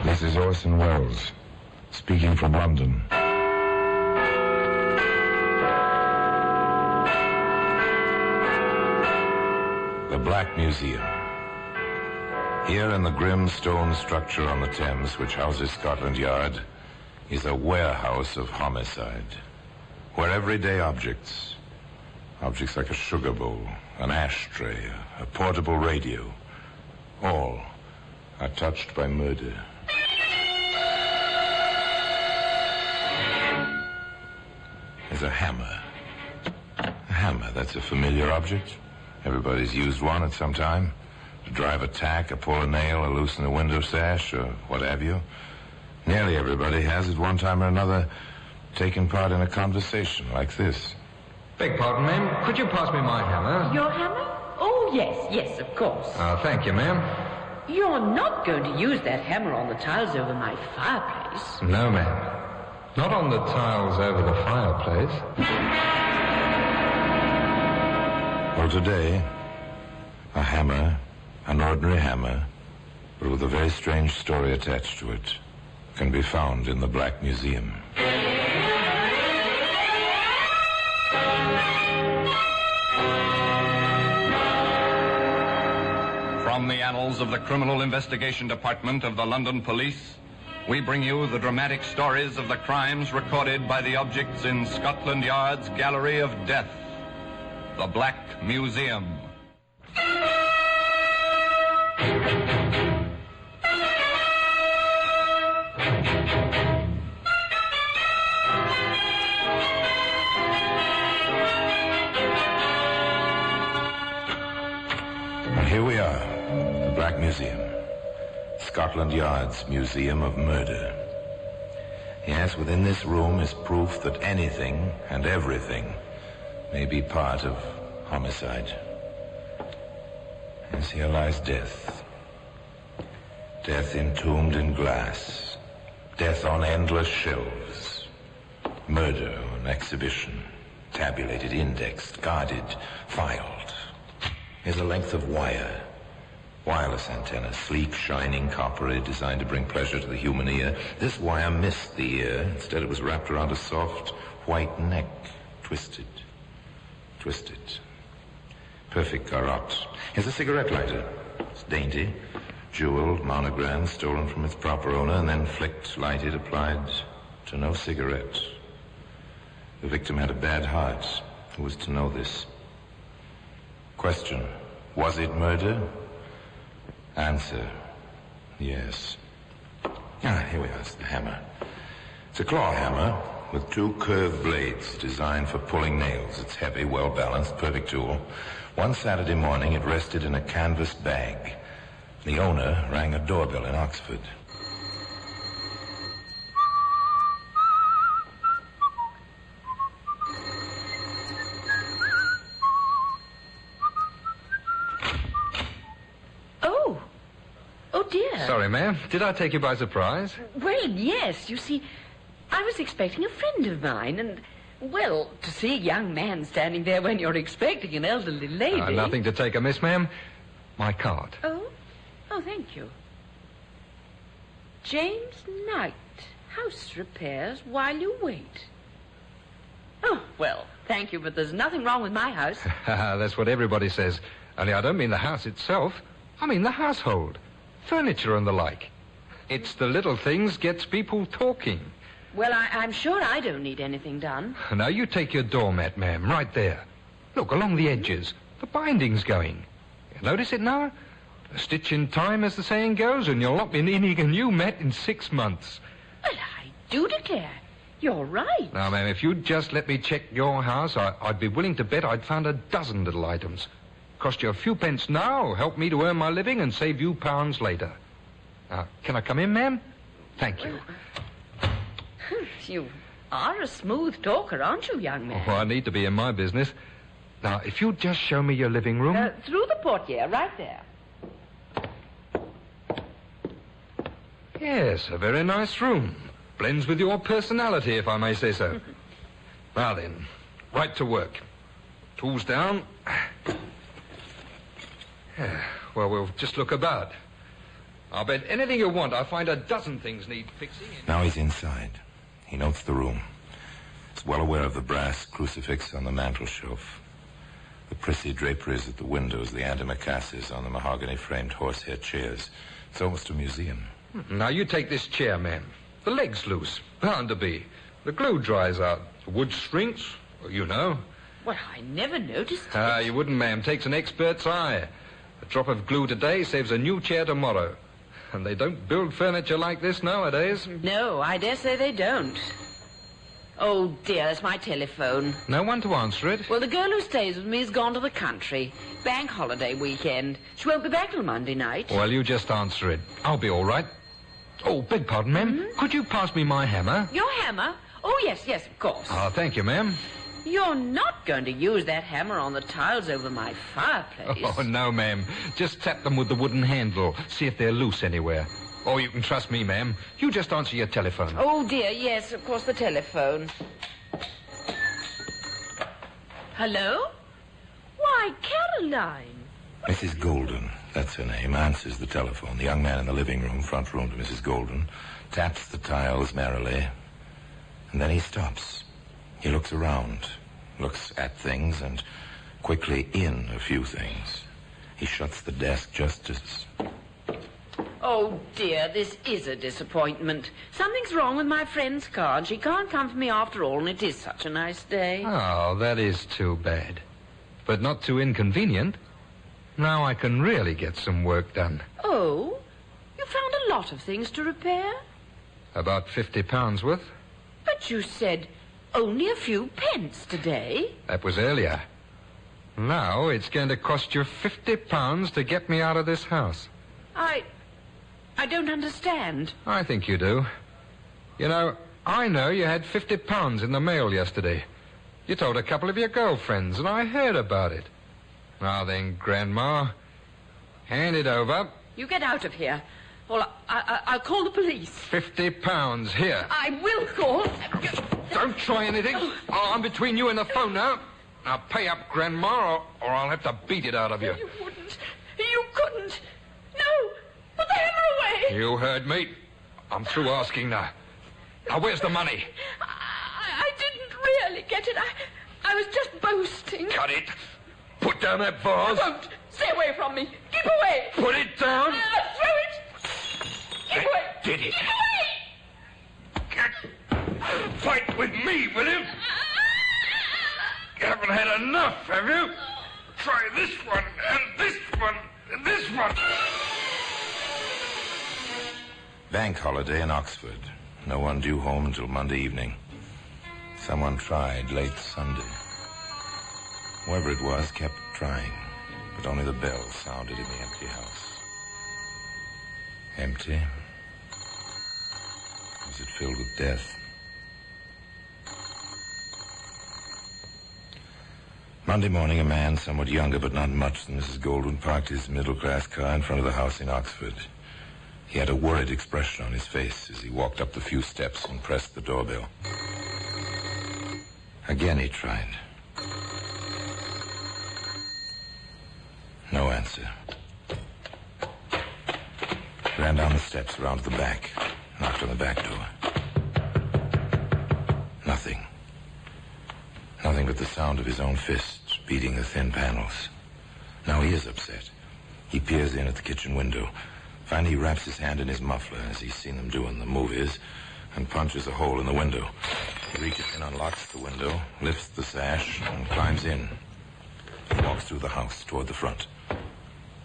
This is Orson Welles, speaking from London. The Black Museum. Here in the grim stone structure on the Thames, which houses Scotland Yard, is a warehouse of homicide, where everyday objects like a sugar bowl, an ashtray, a portable radio, all are touched by murder. There's a hammer. A hammer, that's a familiar object. Everybody's used one at some time. To drive a tack, or pull a nail, or loosen a window sash, or what have you. Nearly everybody has, at one time or another, taken part in a conversation like this. Beg pardon, ma'am. Could you pass me my hammer? Your hammer? Oh, yes, of course. Thank you, ma'am. You're not going to use that hammer on the tiles over my fireplace. No, ma'am. Not on the tiles over the fireplace. Well, today, a hammer, an ordinary hammer, but with a very strange story attached to it, can be found in the Black Museum. From the annals of the Criminal Investigation Department of the London Police, we bring you the dramatic stories of the crimes recorded by the objects in Scotland Yard's Gallery of Death, the Black Museum. And here we are, the Black Museum. Scotland Yard's Museum of Murder. Yes, within this room is proof that anything and everything may be part of homicide. Yes, here lies death. Death entombed in glass. Death on endless shelves. Murder on exhibition. Tabulated, indexed, guarded, filed. Here's a length of wire. Wireless antenna, sleek, shining, coppery, designed to bring pleasure to the human ear. This wire missed the ear. Instead, it was wrapped around a soft, white neck. Twisted. Perfect garrote. Here's a cigarette lighter. It's dainty, jeweled, monogrammed, stolen from its proper owner, and then flicked, lighted, applied to no cigarette. The victim had a bad heart. Who was to know this? Question: was it murder? Answer: yes. Here we are. It's the hammer. It's a claw hammer with two curved blades designed for pulling nails. It's heavy, well-balanced, perfect tool. One Saturday morning, it rested in a canvas bag. The owner rang a doorbell in Oxford. Sorry, ma'am. Did I take you by surprise? Well, yes. You see, I was expecting a friend of mine, and, well, to see a young man standing there when you're expecting an elderly lady... Nothing to take amiss, ma'am. My card. Oh, thank you. James Knight, house repairs while you wait. Oh, well, thank you, but there's nothing wrong with my house. That's what everybody says. Only I don't mean the house itself. I mean the household. Furniture and the like. It's the little things gets people talking. Well, I'm sure I don't need anything done. Now, you take your doormat, ma'am, right there. Look, along the edges. The binding's going. You notice it now? A stitch in time, as the saying goes, and you'll not be needing a new mat in 6 months. Well, I do declare. You're right. Now, ma'am, if you'd just let me check your house, I'd be willing to bet I'd found a dozen little items. Cost you a few pence now, help me to earn my living and save you pounds later. Can I come in, ma'am? Thank you. You are a smooth talker, aren't you, young man? Oh, I need to be in my business. Now, if you'd just show me your living room... through the portiere, right there. Yes, a very nice room. Blends with your personality, if I may say so. Now then, right to work. Tools down. Well, we'll just look about. I'll bet anything you want. I find a dozen things need fixing. Now he's inside. He notes the room. He's well aware of the brass crucifix on the mantel shelf, the prissy draperies at the windows, the antimacassars on the mahogany-framed horsehair chairs. It's almost a museum. Now, you take this chair, ma'am. The leg's loose. Bound to be. The glue dries out. The wood shrinks. You know. Well, I never noticed it. You wouldn't, ma'am. Takes an expert's eye. A drop of glue today saves a new chair tomorrow. And they don't build furniture like this nowadays. No, I dare say they don't. Oh, dear, it's my telephone. No one to answer it. Well, the girl who stays with me has gone to the country. Bank holiday weekend. She won't be back till Monday night. Well, you just answer it. I'll be all right. Oh, beg pardon, ma'am. Mm-hmm. Could you pass me my hammer? Your hammer? Oh, yes, of course. Oh, thank you, ma'am. You're not going to use that hammer on the tiles over my fireplace. Oh, no, ma'am. Just tap them with the wooden handle. See if they're loose anywhere. Oh, you can trust me, ma'am. You just answer your telephone. Oh, dear, yes, of course, the telephone. Hello? Why, Caroline. Mrs. Golden, that's her name, answers the telephone. The young man in the living room, front room to Mrs. Golden, taps the tiles merrily, and then he stops. He looks around, looks at things, and quickly in a few things. He shuts the desk just as... Oh, dear, this is a disappointment. Something's wrong with my friend's car, and she can't come for me after all, and it is such a nice day. Oh, that is too bad. But not too inconvenient. Now I can really get some work done. Oh? You found a lot of things to repair? About £50 worth. But you said only a few pence today. That was earlier. Now it's going to cost you £50 to get me out of this house. I don't understand. I think you do. You know, I know you had £50 in the mail yesterday. You told a couple of your girlfriends, and I heard about it. Now then, Grandma, hand it over. You get out of here. Well, I'll call the police. £50, here. I will call. Don't try anything. I'm between you and the phone now. Now pay up, Grandma, or I'll have to beat it out of you. You wouldn't. You couldn't. No. Put the hammer away. You heard me. I'm through asking now. Now, where's the money? I didn't really get it. I was just boasting. Cut it. Put down that vase. I won't. Stay away from me. Keep away. Put it down. Throw it. Keep That away. did it. Keep away. Fight with me, will you? You haven't had enough, have you? Try this one, and this one, and this one. Bank holiday in Oxford. No one due home until Monday evening. Someone tried late Sunday. Whoever it was kept trying, but only the bell sounded in the empty house. Empty? Was it filled with death? Monday morning, a man somewhat younger but not much than Mrs. Goldwyn parked his middle-class car in front of the house in Oxford. He had a worried expression on his face as he walked up the few steps and pressed the doorbell. Again he tried. No answer. Ran down the steps, around to the back, knocked on the back door. Nothing. Nothing but the sound of his own fists beating the thin panels. Now he is upset. He peers in at the kitchen window. Finally, he wraps his hand in his muffler, as he's seen them do in the movies, and punches a hole in the window. He reaches in, unlocks the window, lifts the sash, and climbs in. He walks through the house toward the front.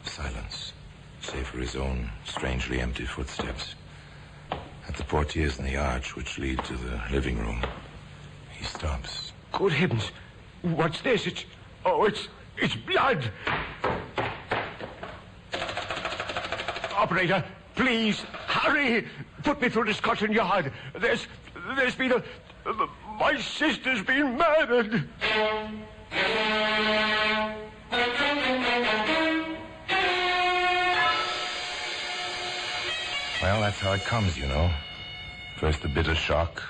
Silence, save for his own strangely empty footsteps. At the portieres in the arch which lead to the living room, he stops. Good heavens. What's this? It's blood. Operator, please, hurry. Put me through to Scotland Yard. There's been my sister's been murdered. Well, that's how it comes, you know. First the bitter shock,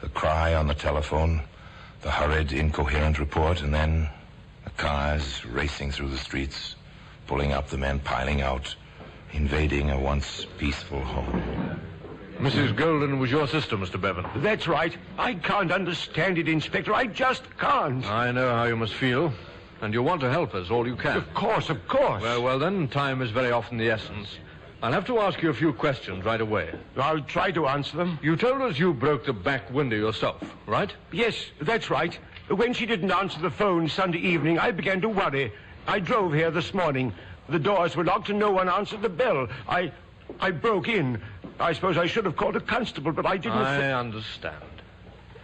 the cry on the telephone, the hurried, incoherent report, and then the cars racing through the streets, pulling up, the men piling out, invading a once peaceful home. Mrs. Golden was your sister, Mr. Bevan. That's right. I can't understand it, Inspector. I just can't. I know how you must feel, and you want to help us all you can. Of course, of course. Well, then, time is very often the essence. I'll have to ask you a few questions right away. I'll try to answer them. You told us you broke the back window yourself, right? Yes, that's right. When she didn't answer the phone Sunday evening, I began to worry. I drove here this morning. The doors were locked and no one answered the bell. I broke in. I suppose I should have called a constable, but I didn't... I understand.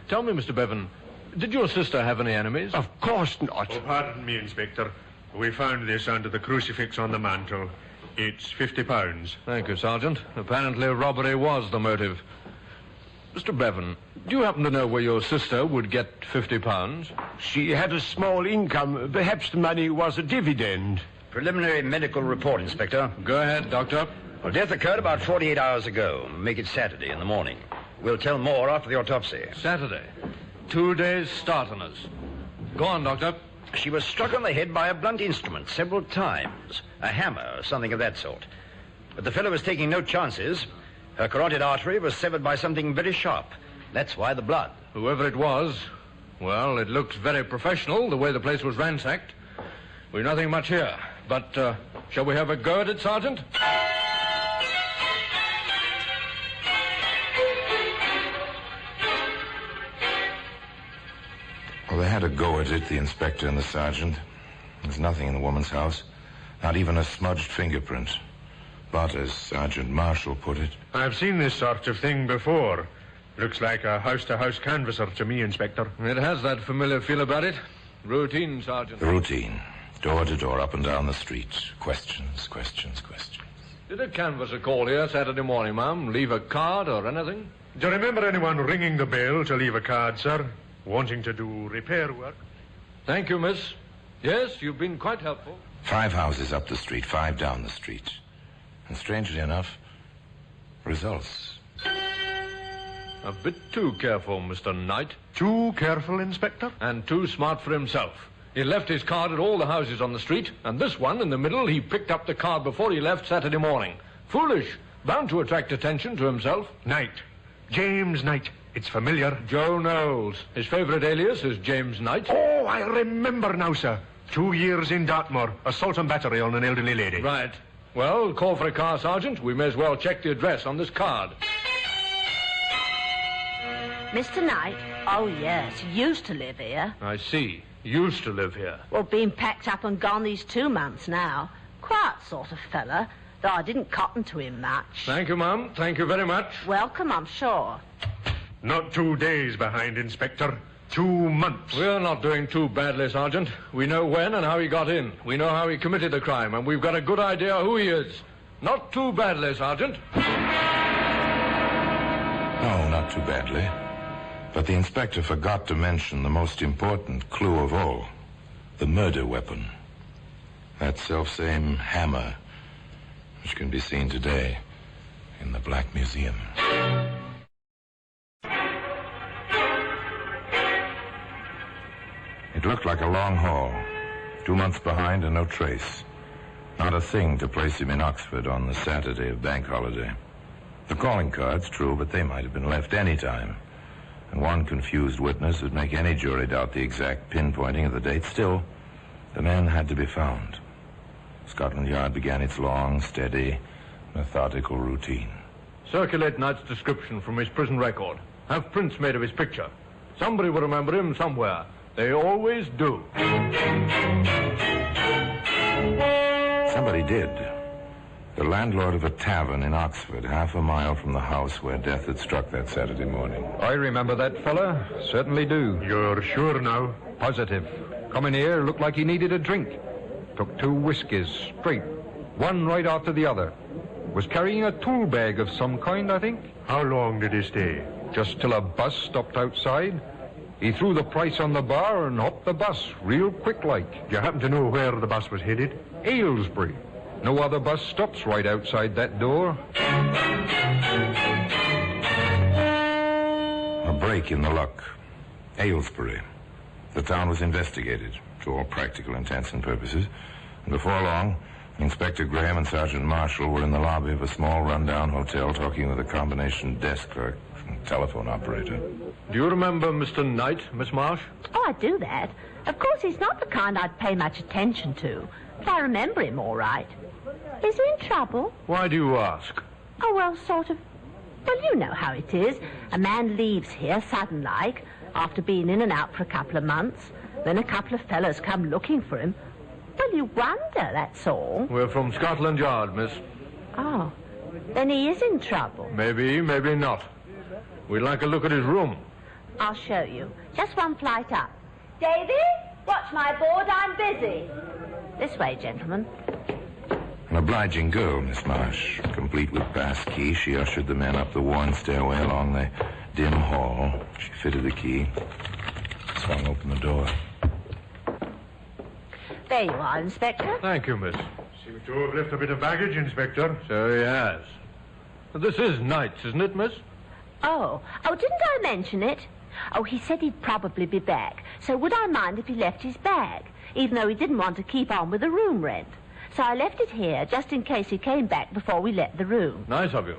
Tell me, Mr. Bevan, did your sister have any enemies? Of course not. Oh, pardon me, Inspector. We found this under the crucifix on the mantel. It's £50. Thank you, Sergeant. Apparently robbery was the motive. Mr. Bevan, do you happen to know where your sister would get £50? She had a small income. Perhaps the money was a dividend. Preliminary medical report, Inspector. Go ahead, Doctor. Well, death occurred about 48 hours ago. Make it Saturday in the morning. We'll tell more after the autopsy. Saturday. 2 days start on us. Go on, Doctor. She was struck on the head by a blunt instrument several times. A hammer or something of that sort. But the fellow was taking no chances. Her carotid artery was severed by something very sharp. That's why the blood. Whoever it was, well, it looks very professional, the way the place was ransacked. We've nothing much here. But, shall we have a go at it, Sergeant? Well, they had a go at it, the inspector and the sergeant. There's nothing in the woman's house. Not even a smudged fingerprint. But, as Sergeant Marshall put it... I've seen this sort of thing before. Looks like a house-to-house canvasser to me, Inspector. It has that familiar feel about it. Routine, Sergeant. The routine. Door to door, up and down the street. Questions, questions, questions. Did a canvasser call here Saturday morning, ma'am? Leave a card or anything? Do you remember anyone ringing the bell to leave a card, sir? Wanting to do repair work? Thank you, miss. Yes, you've been quite helpful. 5 houses up the street, 5 down the street. And strangely enough, results. A bit too careful, Mr. Knight. Too careful, Inspector? And too smart for himself. He left his card at all the houses on the street, and this one in the middle, he picked up the card before he left Saturday morning. Foolish. Bound to attract attention to himself. Knight. James Knight. It's familiar. Joe Knowles. His favorite alias is James Knight. Oh, I remember now, sir. 2 years in Dartmoor. Assault and battery on an elderly lady. Right. Well, call for a car, Sergeant. We may as well check the address on this card. Mr. Knight? Oh, yes. Used to live here. I see. Used to live here. Well, been packed up and gone these 2 months now. Quiet sort of fella, though I didn't cotton to him much. Thank you, ma'am. Thank you very much. Welcome, I'm sure. Not 2 days behind, Inspector. 2 months. We're not doing too badly, Sergeant. We know when and how he got in. We know how he committed the crime, and we've got a good idea who he is. Not too badly, Sergeant. No, not too badly. But the inspector forgot to mention the most important clue of all. The murder weapon. That selfsame hammer, which can be seen today in the Black Museum. It looked like a long haul. 2 months behind and no trace. Not a thing to place him in Oxford on the Saturday of bank holiday. The calling cards, true, but they might have been left any time. And one confused witness would make any jury doubt the exact pinpointing of the date. Still, the man had to be found. Scotland Yard began its long, steady, methodical routine. Circulate Knight's description from his prison record. Have prints made of his picture. Somebody will remember him somewhere. They always do. Somebody did. The landlord of a tavern in Oxford, half a mile from the house where death had struck that Saturday morning. I remember that fella. Certainly do. You're sure now? Positive. Come in here, looked like he needed a drink. Took 2 whiskies, straight. One right after the other. Was carrying a tool bag of some kind, I think. How long did he stay? Just till a bus stopped outside. He threw the price on the bar and hopped the bus, real quick like. Do you happen to know where the bus was headed? Aylesbury. No other bus stops right outside that door. A break in the luck. Aylesbury. The town was investigated, to all practical intents and purposes. And before long, Inspector Graham and Sergeant Marshall were in the lobby of a small rundown hotel talking with a combination desk clerk and telephone operator. Do you remember Mr. Knight, Miss Marsh? Oh, I do that. Of course, he's not the kind I'd pay much attention to, but I remember him all right. Is he in trouble? Why do you ask? Oh, well, sort of. Well, you know how it is. A man leaves here sudden-like, after being in and out for a couple of months. Then a couple of fellows come looking for him. Well, you wonder, that's all. We're from Scotland Yard, miss. Oh, then he is in trouble. Maybe, maybe not. We'd like a look at his room. I'll show you. Just one flight up. Davy, watch my board, I'm busy. This way, gentlemen. An obliging girl, Miss Marsh. Complete with pass key, she ushered the men up the worn stairway along the dim hall. She fitted the key, swung open the door. There you are, Inspector. Thank you, miss. Seems to have left a bit of baggage, Inspector. So he has. This is Knight's, isn't it, miss? Oh, didn't I mention it? Oh, he said he'd probably be back, so would I mind if he left his bag, even though he didn't want to keep on with the room rent? So I left it here, just in case he came back before we let the room. Nice of you.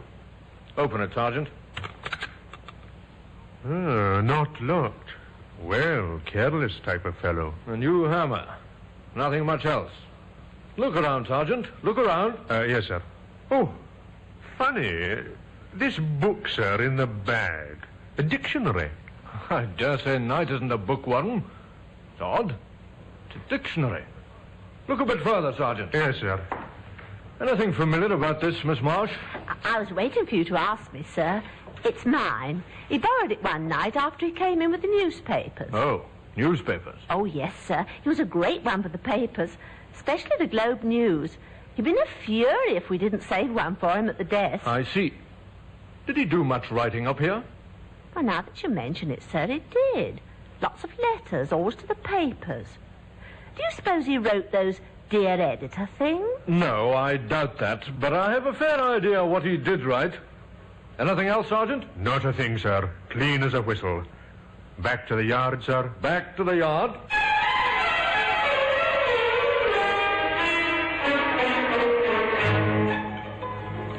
Open it, Sergeant. Not locked. Well, careless type of fellow. A new hammer. Nothing much else. Look around, Sergeant. Look around. Yes, sir. Oh, funny. This book, sir, in the bag. A dictionary. I dare say Knight isn't a bookworm. It's odd. It's a dictionary. Look a bit further, Sergeant. Yes, sir. Anything familiar about this, Miss Marsh? I was waiting for you to ask me, sir. It's mine. He borrowed it one night after he came in with the newspapers. Oh, newspapers. Oh, yes, sir. He was a great one for the papers, especially the Globe News. He'd been a fury if we didn't save one for him at the desk. I see. Did he do much writing up here? Well, now that you mention it, sir, he did. Lots of letters, always to the papers. Do you suppose he wrote those Dear Editor things? No, I doubt that, but I have a fair idea what he did write. Anything else, Sergeant? Not a thing, sir. Clean as a whistle. Back to the yard, sir. Back to the yard.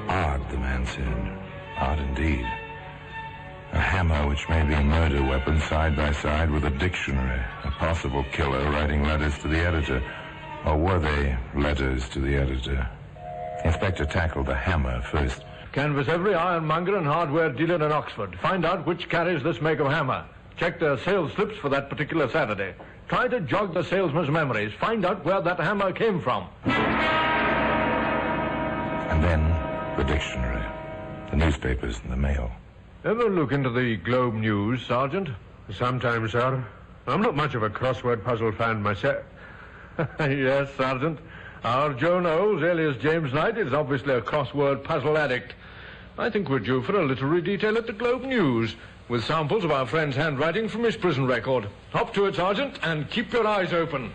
Odd, the man said. Odd indeed. A hammer which may be a murder weapon side by side with a dictionary. A possible killer writing letters to the editor. Or were they letters to the editor? The inspector tackled the hammer first. Canvass every ironmonger and hardware dealer in Oxford. Find out which carries this make of hammer. Check their sales slips for that particular Saturday. Try to jog the salesman's memories. Find out where that hammer came from. And then the dictionary, the newspapers and the mail. Ever look into the Globe News, Sergeant? Sometimes, sir. I'm not much of a crossword puzzle fan myself. Yes, Sergeant. Our Joe Knowles, alias James Knight, is obviously a crossword puzzle addict. I think we're due for a literary detail at the Globe News, with samples of our friend's handwriting from his prison record. Hop to it, Sergeant, and keep your eyes open.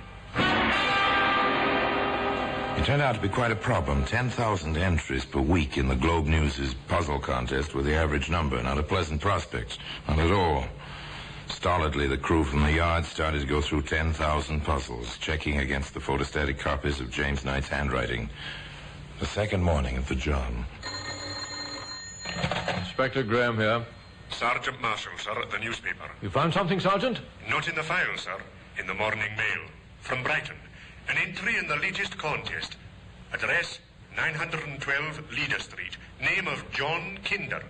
It turned out to be quite a problem. 10,000 entries per week in the Globe News' puzzle contest were the average number. Not a pleasant prospect. Not at all. Stolidly, the crew from the yard started to go through 10,000 puzzles, checking against the photostatic copies of James Knight's handwriting. The second morning at the job. Inspector Graham here. Sergeant Marshall, sir, at the newspaper. You found something, Sergeant? Not in the file, sir. In the morning mail. From Brighton. An entry in the latest contest. Address, 912 Leader Street. Name of John Kinder.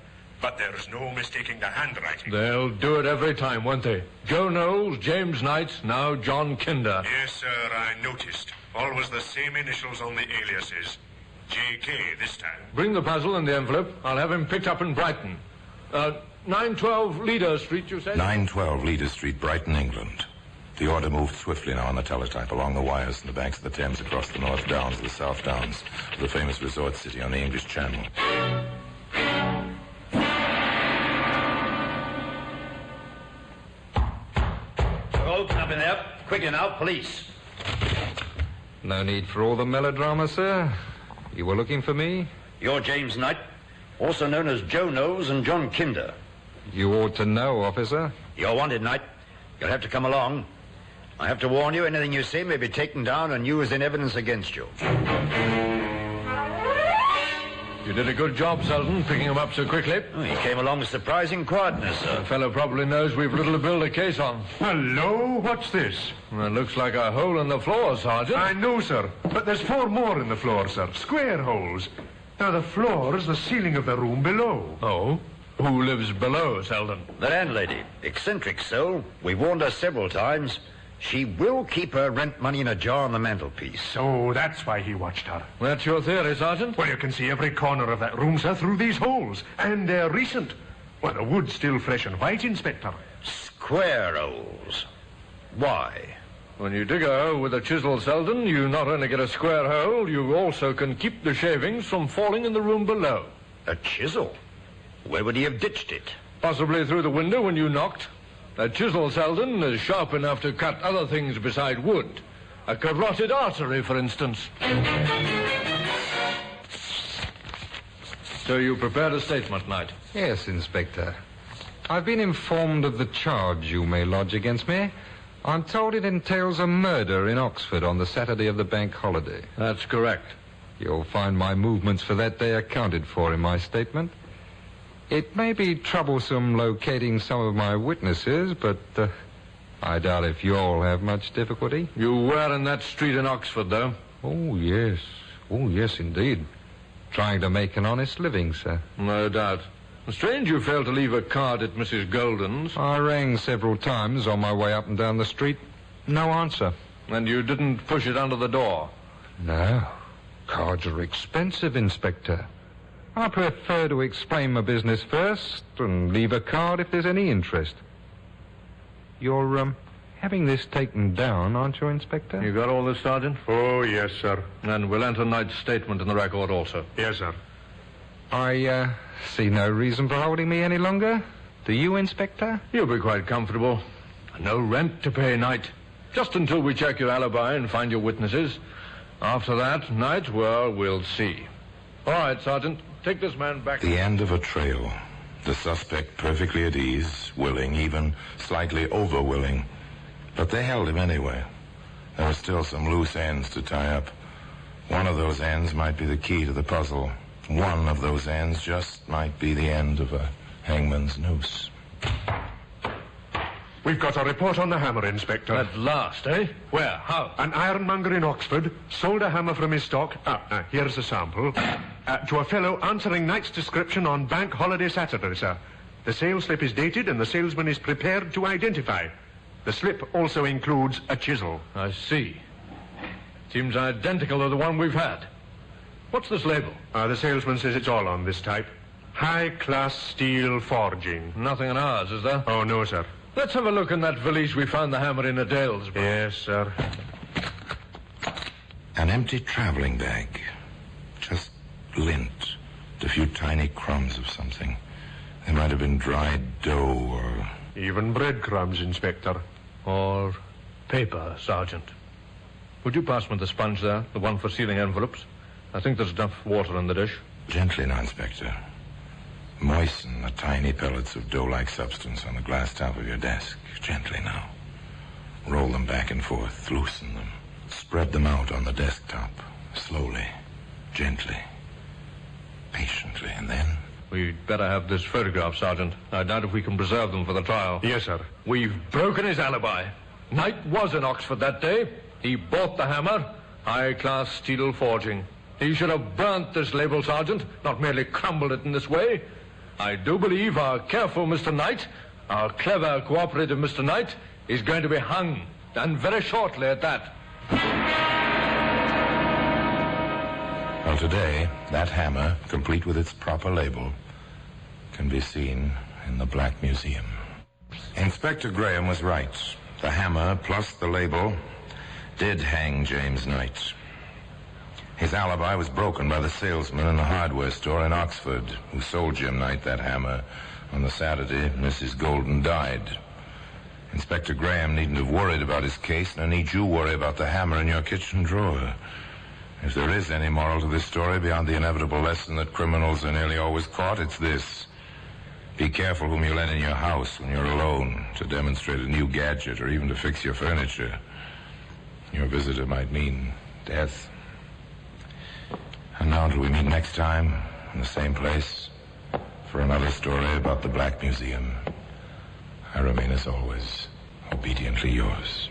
But there's no mistaking the handwriting. They'll do it every time, won't they? Joe Knowles, James Knight, now John Kinder. Yes, sir, I noticed. Always the same initials on the aliases. J.K. this time. Bring the puzzle and the envelope. I'll have him picked up in Brighton. 912 Leader Street, you said? 912 Leader Street, Brighton, England. The order moved swiftly now on the teletype along the wires from the banks of the Thames across the North Downs to the South Downs, the famous resort city on the English Channel. Open up in there. Quickly now, police. No need for all the melodrama, sir. You were looking for me? You're James Knight, also known as Joe Knowles and John Kinder. You ought to know, officer. You're wanted, Knight. You'll have to come along. I have to warn you, anything you say may be taken down and used in evidence against you. You did a good job, Selden, picking him up so quickly. Oh, he came along with surprising quietness, sir. The fellow probably knows we've little to build a case on. Hello, what's this? It looks like a hole in the floor, Sergeant. I know, sir, but there's 4 more in the floor, sir. Square holes. Now, the floor is the ceiling of the room below. Oh? Who lives below, Selden? The landlady. Eccentric soul. We've warned her several times. She will keep her rent money in a jar on the mantelpiece. So that's why he watched her. That's your theory, Sergeant? Well, you can see every corner of that room, sir, through these holes. And they're recent. Well, the wood's still fresh and white, Inspector. Square holes. Why? When you dig a hole with a chisel, Selden, you not only get a square hole, you also can keep the shavings from falling in the room below. A chisel? Where would he have ditched it? Possibly through the window when you knocked. A chisel, Selden, is sharp enough to cut other things beside wood. A carotid artery, for instance. So you prepared a statement, Knight? Yes, Inspector. I've been informed of the charge you may lodge against me. I'm told it entails a murder in Oxford on the Saturday of the bank holiday. That's correct. You'll find my movements for that day accounted for in my statement. It may be troublesome locating some of my witnesses, but I doubt if you'll have much difficulty. You were in that street in Oxford, though? Oh, yes. Oh, yes, indeed. Trying to make an honest living, sir. No doubt. Strange you failed to leave a card at Mrs. Golden's. I rang several times on my way up and down the street. No answer. And you didn't push it under the door? No. Cards are expensive, Inspector. I prefer to explain my business first and leave a card if there's any interest. You're, having this taken down, aren't you, Inspector? You got all this, Sergeant? Oh, yes, sir. And we'll enter Knight's statement in the record also. Yes, sir. I, see no reason for holding me any longer. Do you, Inspector? You'll be quite comfortable. No rent to pay, Knight. Just until we check your alibi and find your witnesses. After that, Knight, well, we'll see. All right, Sergeant. Take this man back. The end of a trail. The suspect perfectly at ease, willing, even slightly over-willing. But they held him anyway. There were still some loose ends to tie up. One of those ends might be the key to the puzzle. One of those ends just might be the end of a hangman's noose. We've got a report on the hammer, Inspector. At last, eh? Where? How? An ironmonger in Oxford sold a hammer from his stock. Here's a sample. To a fellow answering Knight's description on Bank Holiday Saturday, sir. The sales slip is dated and the salesman is prepared to identify. The slip also includes a chisel. I see. Seems identical to the one we've had. What's this label? The salesman says it's all on this type. High-class steel forging. Nothing on ours, is there? Oh, no, sir. Let's have a look in that valise we found the hammer in at Dalesbury. Yes, sir. An empty traveling bag. Just lint. A few tiny crumbs of something. They might have been dried dough or... Even breadcrumbs, Inspector. Or paper, Sergeant. Would you pass me the sponge there, the one for sealing envelopes? I think there's enough water in the dish. Gently now, Inspector. Moisten the tiny pellets of dough-like substance on the glass top of your desk. Gently now. Roll them back and forth. Loosen them. Spread them out on the desktop. Slowly. Gently. Patiently. And then... We'd better have this photograph, Sergeant. I doubt if we can preserve them for the trial. Yes, sir. We've broken his alibi. Knight was in Oxford that day. He bought the hammer. High-class steel forging. He should have burnt this label, Sergeant, not merely crumbled it in this way. I do believe our careful Mr. Knight, our clever, cooperative Mr. Knight, is going to be hung, and very shortly at that. Well, today, that hammer, complete with its proper label, can be seen in the Black Museum. Inspector Graham was right. The hammer, plus the label, did hang James Knight. His alibi was broken by the salesman in the hardware store in Oxford who sold Jim Knight that hammer on the Saturday Mrs. Golden died. Inspector Graham needn't have worried about his case, nor need you worry about the hammer in your kitchen drawer. If there is any moral to this story beyond the inevitable lesson that criminals are nearly always caught, it's this. Be careful whom you let in your house when you're alone to demonstrate a new gadget or even to fix your furniture. Your visitor might mean death. And now until we meet next time, in the same place, for another story about the Black Museum. I remain, as always, obediently yours.